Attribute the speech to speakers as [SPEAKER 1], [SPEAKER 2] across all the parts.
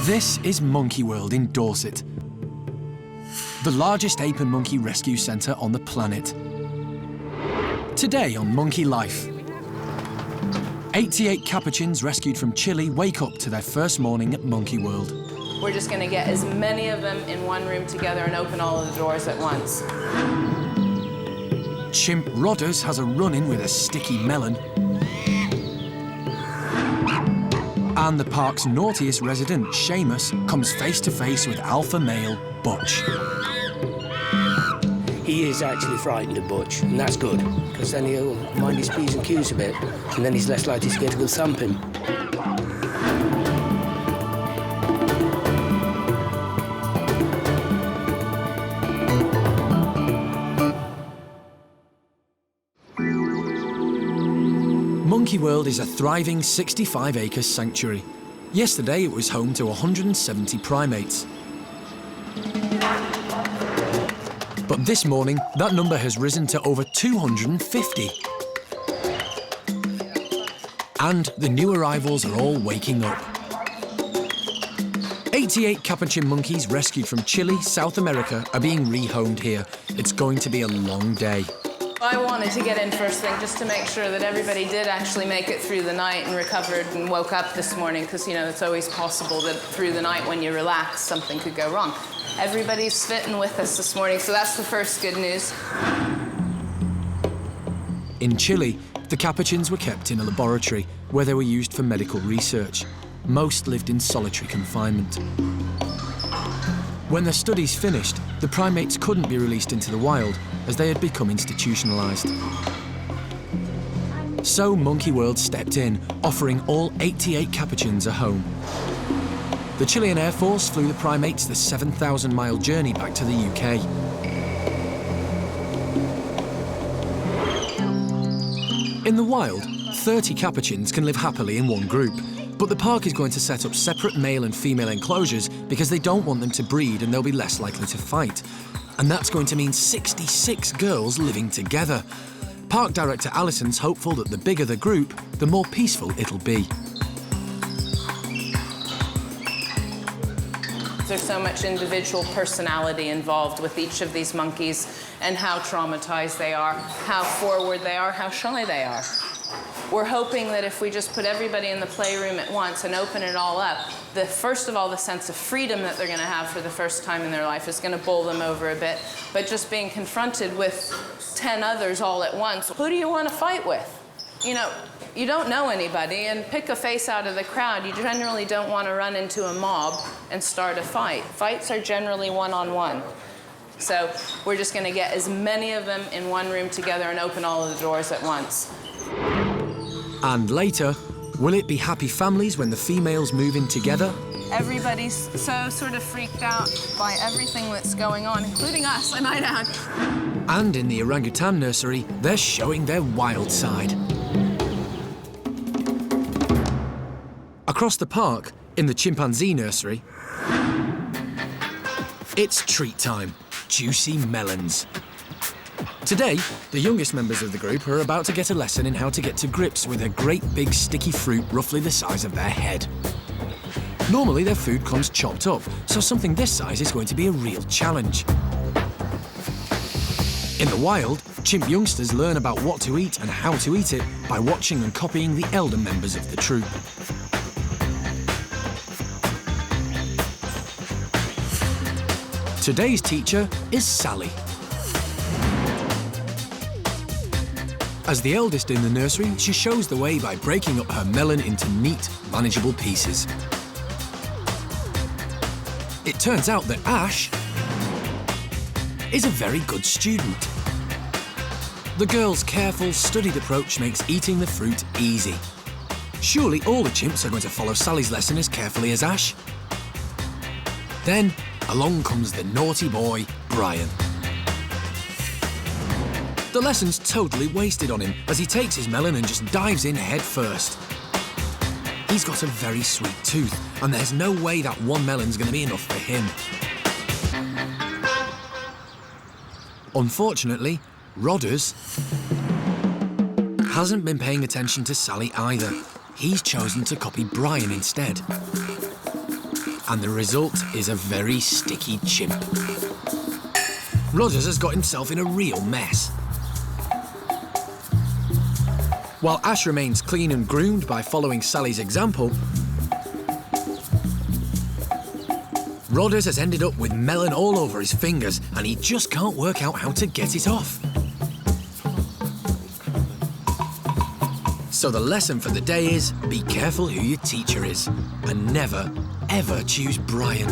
[SPEAKER 1] This is Monkey World in Dorset, the largest ape and monkey rescue centre on the planet. Today on Monkey Life, 88 Capuchins rescued from Chile wake up to their first morning at Monkey World.
[SPEAKER 2] We're just going to get as many of them in one room together and open all of the doors at once.
[SPEAKER 1] Chimp Rodders has a run-in with a sticky melon. And the park's naughtiest resident, Sheamus, comes face-to-face with alpha male Butch.
[SPEAKER 3] He is actually frightened of Butch, and that's good, because then he'll mind his P's and Q's a bit, and then he's less likely to get a good thump him.
[SPEAKER 1] Monkey World is a thriving 65-acre sanctuary. Yesterday it was home to 170 primates. But this morning, that number has risen to over 250. And the new arrivals are all waking up. 88 capuchin monkeys rescued from Chile, South America, are being rehomed here. It's going to be a long day.
[SPEAKER 2] I wanted to get in first thing just to make sure that everybody did actually make it through the night and recovered and woke up this morning, because, you know, it's always possible that through the night when you relax, something could go wrong. Everybody's fitting with us this morning, so that's the first good news.
[SPEAKER 1] In Chile, the capuchins were kept in a laboratory where they were used for medical research. Most lived in solitary confinement. When their studies finished, the primates couldn't be released into the wild as they had become institutionalized. So Monkey World stepped in, offering all 88 capuchins a home. The Chilean Air Force flew the primates the 7,000-mile journey back to the UK. In the wild, 30 capuchins can live happily in one group, but the park is going to set up separate male and female enclosures because they don't want them to breed and they'll be less likely to fight. And that's going to mean 66 girls living together. Park director Alison's hopeful that the bigger the group, the more peaceful it'll be.
[SPEAKER 2] There's so much individual personality involved with each of these monkeys, and how traumatized they are, how forward they are, how shy they are. We're hoping that if we just put everybody in the playroom at once and open it all up, first of all, the sense of freedom that they're going to have for the first time in their life is going to bowl them over a bit. But just being confronted with 10 others all at once, who do you want to fight with? You know, you don't know anybody, and pick a face out of the crowd. You generally don't want to run into a mob and start a fight. Fights are generally one-on-one. So we're just going to get as many of them in one room together and open all of the doors at once.
[SPEAKER 1] And later, will it be happy families when the females move in together?
[SPEAKER 2] Everybody's so sort of freaked out by everything that's going on, including us, I might add.
[SPEAKER 1] And in the orangutan nursery, they're showing their wild side. Across the park, in the chimpanzee nursery, it's treat time. Juicy melons. Today, the youngest members of the group are about to get a lesson in how to get to grips with a great big sticky fruit roughly the size of their head. Normally, their food comes chopped up, so something this size is going to be a real challenge. In the wild, chimp youngsters learn about what to eat and how to eat it by watching and copying the elder members of the troop. Today's teacher is Sally. As the eldest in the nursery, she shows the way by breaking up her melon into neat, manageable pieces. It turns out that Ash is a very good student. The girl's careful, studied approach makes eating the fruit easy. Surely all the chimps are going to follow Sally's lesson as carefully as Ash. Then, along comes the naughty boy, Brian. The lesson's totally wasted on him as he takes his melon and just dives in head first. He's got a very sweet tooth, and there's no way that one melon's going to be enough for him. Unfortunately, Rodders hasn't been paying attention to Sally either. He's chosen to copy Brian instead. And the result is a very sticky chimp. Rodders has got himself in a real mess. While Ash remains clean and groomed by following Sally's example, Rodders has ended up with melon all over his fingers and he just can't work out how to get it off. So the lesson for the day is, be careful who your teacher is and never, ever choose Brian.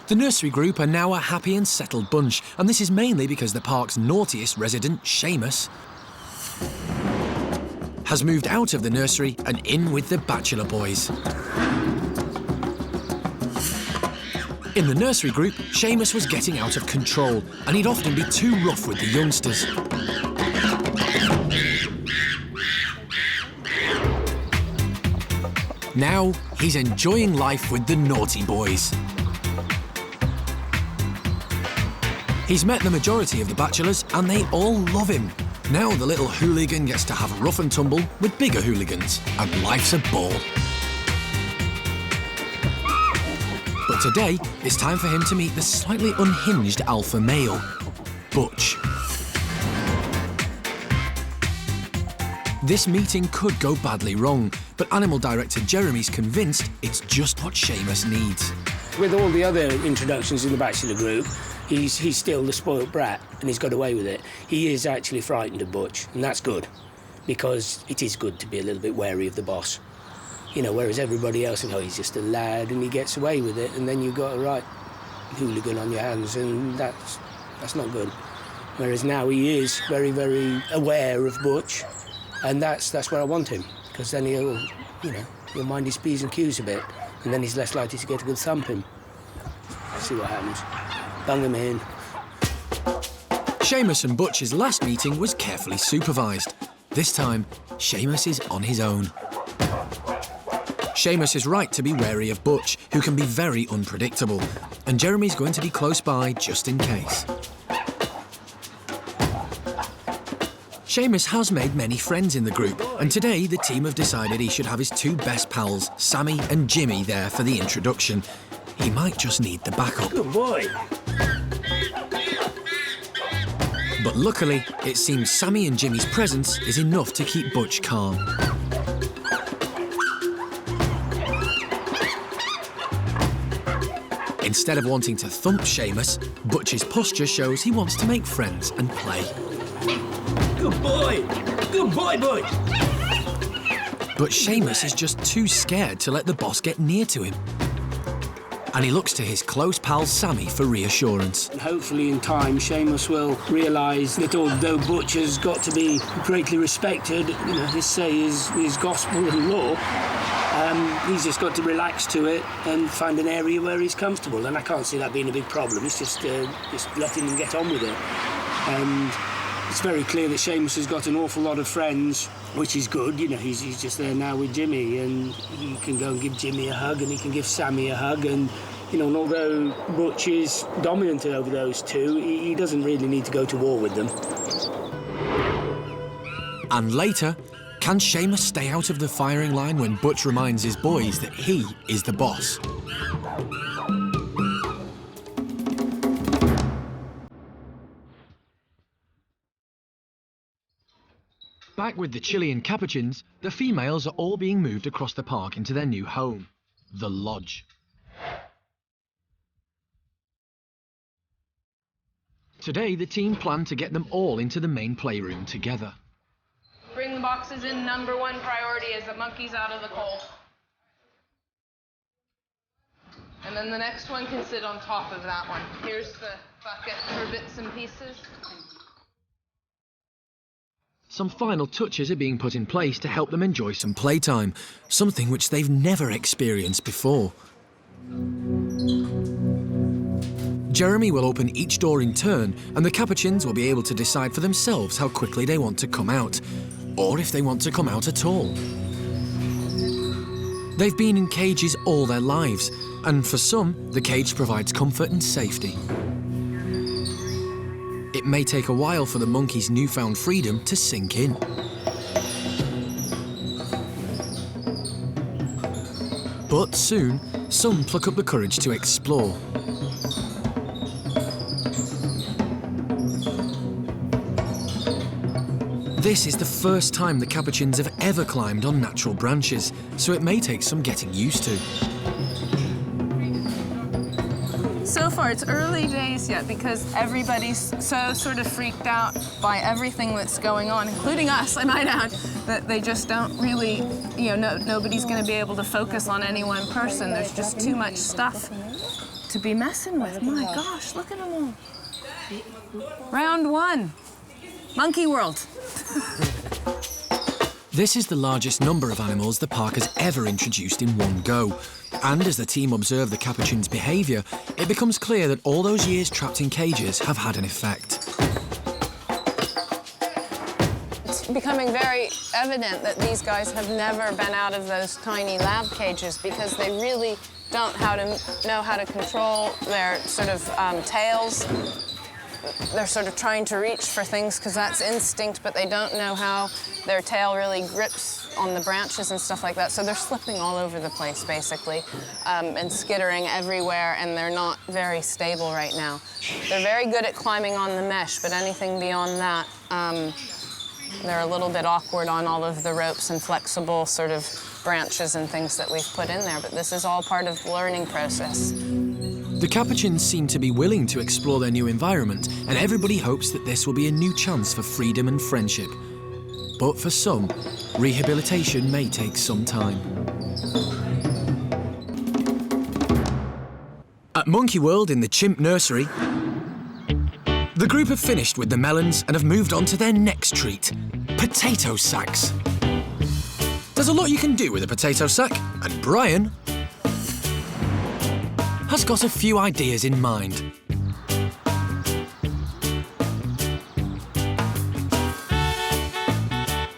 [SPEAKER 1] The nursery group are now a happy and settled bunch, and this is mainly because the park's naughtiest resident, Sheamus, has moved out of the nursery and in with the Bachelor boys. In the nursery group, Sheamus was getting out of control, and he'd often be too rough with the youngsters. Now, he's enjoying life with the naughty boys. He's met the majority of the bachelors and they all love him. Now the little hooligan gets to have rough and tumble with bigger hooligans, and life's a ball. But today, it's time for him to meet the slightly unhinged alpha male, Butch. This meeting could go badly wrong, but animal director Jeremy's convinced it's just what Sheamus needs.
[SPEAKER 3] With all the other introductions in the Bachelor group, he's still the spoilt brat, and he's got away with it. He is actually frightened of Butch, and that's good, because it is good to be a little bit wary of the boss. You know, whereas everybody else, you know, he's just a lad and he gets away with it, and then you've got a right hooligan on your hands, and that's not good. Whereas now he is very, very aware of Butch, and that's where I want him, because then he'll mind his P's and Q's a bit, and then he's less likely to get a good thumping. See what happens. Bung him in.
[SPEAKER 1] Sheamus and Butch's last meeting was carefully supervised. This time, Sheamus is on his own. Sheamus is right to be wary of Butch, who can be very unpredictable, and Jeremy's going to be close by just in case. Sheamus has made many friends in the group, and today the team have decided he should have his two best pals, Sammy and Jimmy, there for the introduction. He might just need the backup.
[SPEAKER 3] Good boy.
[SPEAKER 1] But luckily, it seems Sammy and Jimmy's presence is enough to keep Butch calm. Instead of wanting to thump Sheamus, Butch's posture shows he wants to make friends and play.
[SPEAKER 3] Good boy! Good boy, Butch!
[SPEAKER 1] But Sheamus is just too scared to let the boss get near to him. And he looks to his close pal Sammy for reassurance.
[SPEAKER 3] Hopefully in time, Sheamus will realise that although Butch has got to be greatly respected, you know, his say is gospel and law, he's just got to relax to it and find an area where he's comfortable. And I can't see that being a big problem. It's just letting him get on with it. And it's very clear that Sheamus has got an awful lot of friends, which is good. You know, he's just there now with Jimmy, and he can go and give Jimmy a hug, and he can give Sammy a hug, and you know, and although Butch is dominant over those two, he doesn't really need to go to war with them.
[SPEAKER 1] And later, can Sheamus stay out of the firing line when Butch reminds his boys that he is the boss? Back with the Chilean Capuchins, the females are all being moved across the park into their new home, the lodge. Today, the team plan to get them all into the main playroom together.
[SPEAKER 2] Bring the boxes in. Number one priority is the monkeys out of the cold. And then the next one can sit on top of that one. Here's the bucket for bits and pieces.
[SPEAKER 1] Some final touches are being put in place to help them enjoy some playtime, something which they've never experienced before. Jeremy will open each door in turn, and the Capuchins will be able to decide for themselves how quickly they want to come out, or if they want to come out at all. They've been in cages all their lives, and for some, the cage provides comfort and safety. It may take a while for the monkeys' newfound freedom to sink in. But soon, some pluck up the courage to explore. This is the first time the capuchins have ever climbed on natural branches, so it may take some getting used to.
[SPEAKER 2] So far, it's early days yet because everybody's so sort of freaked out by everything that's going on, including us, I might add, that they just don't really, nobody's going to be able to focus on any one person. There's just too much stuff to be messing with. My gosh, look at them all. Round one, Monkey World.
[SPEAKER 1] This is the largest number of animals the park has ever introduced in one go. And as the team observe the capuchins' behaviour, it becomes clear that all those years trapped in cages have had an effect.
[SPEAKER 2] It's becoming very evident that these guys have never been out of those tiny lab cages because they really don't know how to control their sort of tails. They're sort of trying to reach for things because that's instinct, but they don't know how their tail really grips on the branches and stuff like that. So they're slipping all over the place, basically, and skittering everywhere, and they're not very stable right now. They're very good at climbing on the mesh, but anything beyond that, they're a little bit awkward on all of the ropes and flexible sort of branches and things that we've put in there, but this is all part of the learning process.
[SPEAKER 1] The capuchins seem to be willing to explore their new environment, and everybody hopes that this will be a new chance for freedom and friendship. But for some, rehabilitation may take some time. At Monkey World in the chimp nursery, the group have finished with the melons and have moved on to their next treat, potato sacks. There's a lot you can do with a potato sack, and Brian has got a few ideas in mind.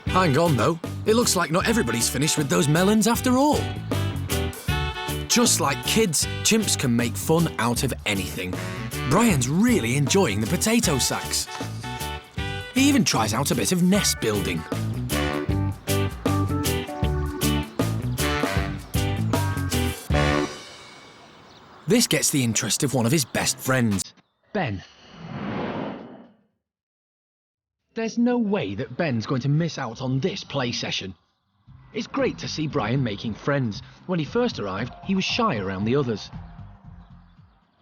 [SPEAKER 1] Hang on though, it looks like not everybody's finished with those melons after all. Just like kids, chimps can make fun out of anything. Brian's really enjoying the potato sacks. He even tries out a bit of nest building. This gets the interest of one of his best friends, Ben. There's no way that Ben's going to miss out on this play session. It's great to see Brian making friends. When he first arrived, he was shy around the others.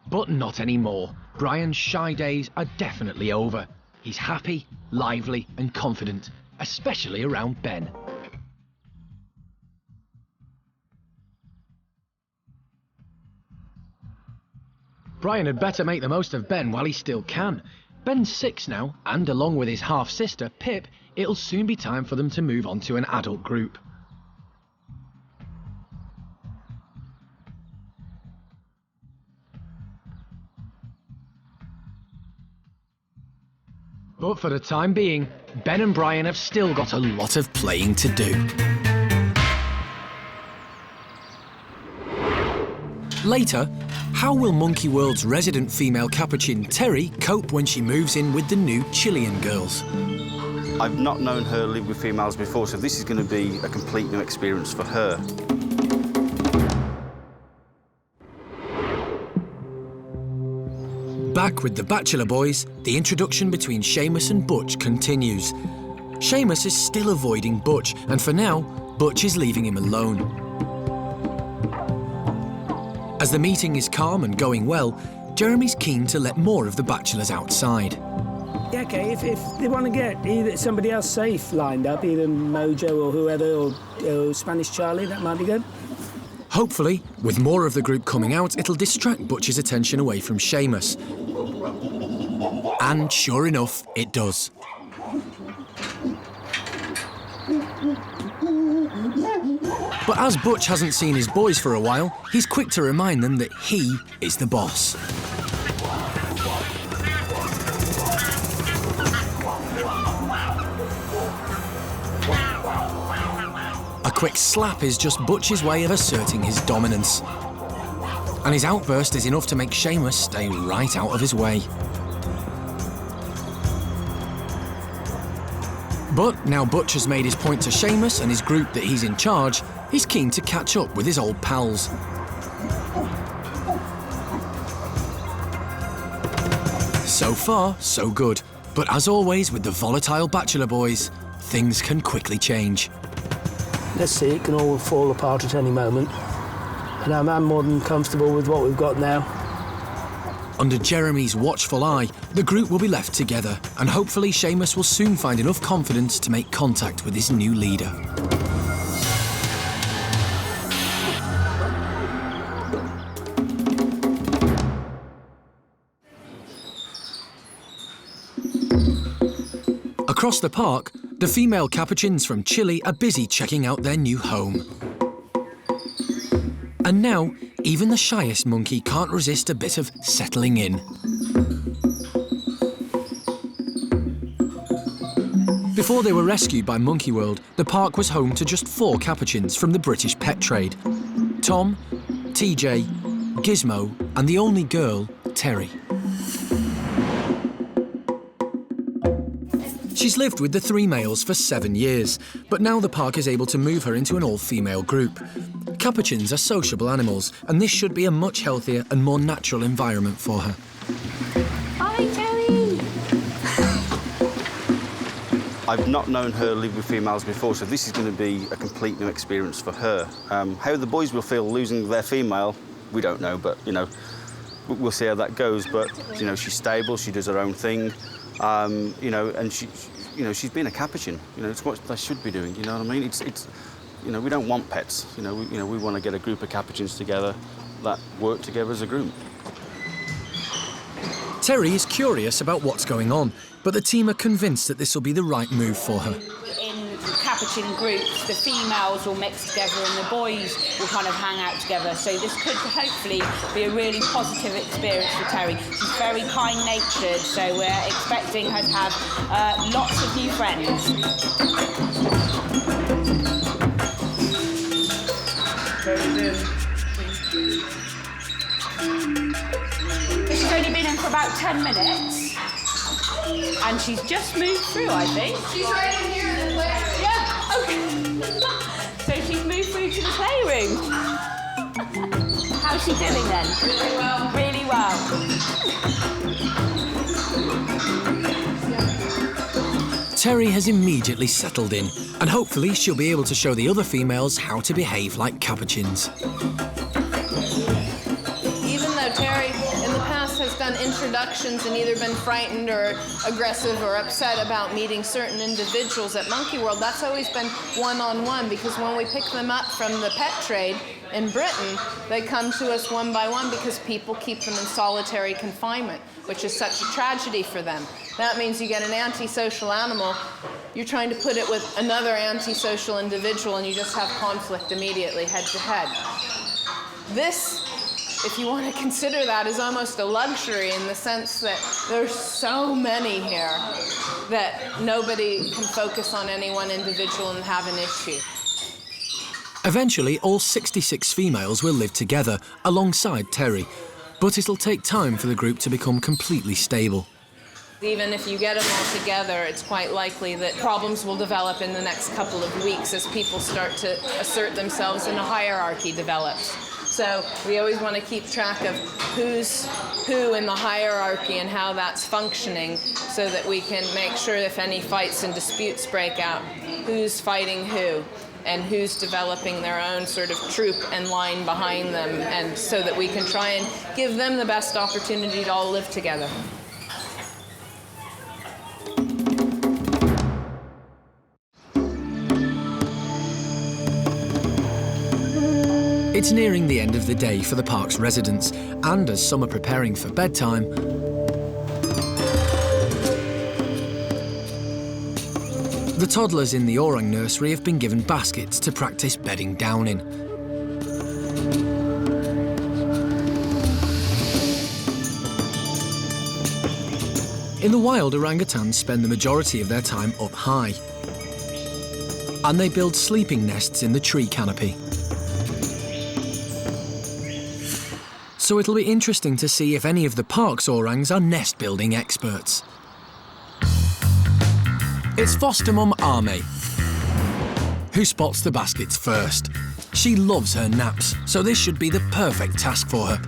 [SPEAKER 1] But not anymore. Brian's shy days are definitely over. He's happy, lively and confident, especially around Ben. Brian had better make the most of Ben while he still can. Ben's 6 now, and along with his half-sister, Pip, it'll soon be time for them to move on to an adult group. But for the time being, Ben and Brian have still got a lot of playing to do. Later, how will Monkey World's resident female capuchin, Terry, cope when she moves in with the new Chilean girls?
[SPEAKER 4] I've not known her live with females before, so this is going to be a complete new experience for her.
[SPEAKER 1] Back with the Bachelor boys, the introduction between Sheamus and Butch continues. Sheamus is still avoiding Butch, and for now, Butch is leaving him alone. As the meeting is calm and going well, Jeremy's keen to let more of the bachelors outside.
[SPEAKER 3] Yeah, OK, if they want to get either somebody else safe lined up, either Mojo or whoever, or Spanish Charlie, that might be good.
[SPEAKER 1] Hopefully, with more of the group coming out, it'll distract Butch's attention away from Sheamus. And sure enough, it does. But as Butch hasn't seen his boys for a while, he's quick to remind them that he is the boss. A quick slap is just Butch's way of asserting his dominance. And his outburst is enough to make Sheamus stay right out of his way. But now Butch has made his point to Sheamus and his group that he's in charge, he's keen to catch up with his old pals. So far, so good. But as always with the volatile Bachelor boys, things can quickly change.
[SPEAKER 3] Let's see, it can all fall apart at any moment. And I'm more than comfortable with what we've got now.
[SPEAKER 1] Under Jeremy's watchful eye, the group will be left together, and hopefully Sheamus will soon find enough confidence to make contact with his new leader. Across the park, the female Capuchins from Chile are busy checking out their new home. And now, even the shyest monkey can't resist a bit of settling in. Before they were rescued by Monkey World, the park was home to just 4 Capuchins from the British pet trade: Tom, TJ, Gizmo, and the only girl, Terry. She's lived with the 3 males for 7 years, but now the park is able to move her into an all-female group. Capuchins are sociable animals, and this should be a much healthier and more natural environment for her.
[SPEAKER 5] Hi, Terry!
[SPEAKER 4] I've not known her live with females before, so this is going to be a complete new experience for her. How the boys will feel losing their female, we don't know, but, you know, we'll see how that goes. But, you know, she's stable, she does her own thing, you know, and she's been a Capuchin. You know, it's what they should be doing, you know what I mean? It's you know, we don't want pets. You know, we want to get a group of Capuchins together that work together as a group.
[SPEAKER 1] Terry is curious about what's going on, but the team are convinced that this will be the right move for her.
[SPEAKER 5] In Capuchin groups, the females will mix together and the boys will kind of hang out together. So this could hopefully be a really positive experience for Terry. She's very kind-natured, so we're expecting her to have lots of new friends. She's only been in for about 10 minutes. And she's just moved through, I think.
[SPEAKER 2] She's right in here in the playroom.
[SPEAKER 5] Yeah, okay. So she's moved through to the playroom. How's she doing then?
[SPEAKER 2] Really well.
[SPEAKER 5] Really well.
[SPEAKER 1] Terry has immediately settled in, and hopefully she'll be able to show the other females how to behave like Capuchins.
[SPEAKER 2] Even though Terry in the past has done introductions and either been frightened or aggressive or upset about meeting certain individuals at Monkey World, that's always been one-on-one, because when we pick them up from the pet trade in Britain, they come to us one by one because people keep them in solitary confinement, which is such a tragedy for them. That means you get an antisocial animal, you're trying to put it with another antisocial individual, and you just have conflict immediately, head to head. This, if you want to consider that, is almost a luxury in the sense that there's so many here that nobody can focus on any one individual and have an issue.
[SPEAKER 1] Eventually, all 66 females will live together alongside Terry, but it'll take time for the group to become completely stable.
[SPEAKER 2] Even if you get them all together, it's quite likely that problems will develop in the next couple of weeks as people start to assert themselves and a hierarchy develops. So we always want to keep track of who's who in the hierarchy and how that's functioning, so that we can make sure if any fights and disputes break out, who's fighting who and who's developing their own sort of troop and line behind them, and so that we can try and give them the best opportunity to all live together.
[SPEAKER 1] It's nearing the end of the day for the park's residents, and as some are preparing for bedtime, the toddlers in the orang nursery have been given baskets to practice bedding down in. In the wild, orangutans spend the majority of their time up high, and they build sleeping nests in the tree canopy. So it'll be interesting to see if any of the park's orangs are nest-building experts. It's foster mum Ame who spots the baskets first. She loves her naps, so this should be the perfect task for her.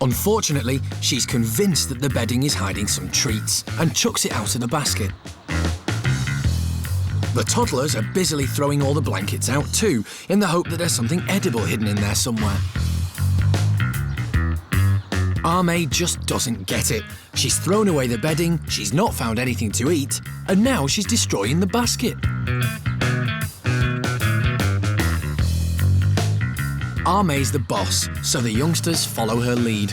[SPEAKER 1] Unfortunately, she's convinced that the bedding is hiding some treats and chucks it out of the basket. The toddlers are busily throwing all the blankets out too, in the hope that there's something edible hidden in there somewhere. Ame just doesn't get it. She's thrown away the bedding, she's not found anything to eat, and now she's destroying the basket. Ame's the boss, so the youngsters follow her lead.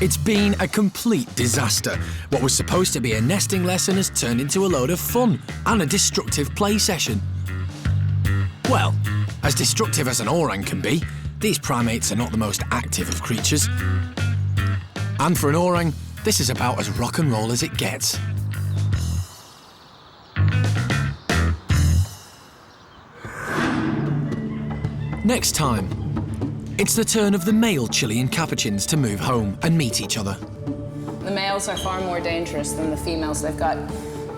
[SPEAKER 1] It's been a complete disaster. What was supposed to be a nesting lesson has turned into a load of fun and a destructive play session. Well, as destructive as an orang can be, these primates are not the most active of creatures. And for an orang, this is about as rock and roll as it gets. Next time, it's the turn of the male Chilean Capuchins to move home and meet each other.
[SPEAKER 2] The males are far more dangerous than the females. They've got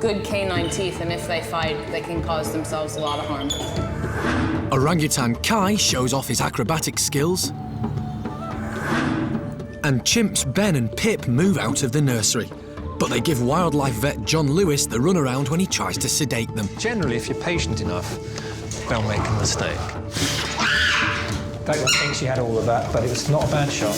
[SPEAKER 2] good canine teeth, and if they fight, they can cause themselves a lot of harm.
[SPEAKER 1] Orangutan Kai shows off his acrobatic skills. And chimps Ben and Pip move out of the nursery. But they give wildlife vet John Lewis the runaround when he tries to sedate them.
[SPEAKER 6] Generally, if you're patient enough, they'll make a mistake. Don't think she had all of that, but it was not a bad shot.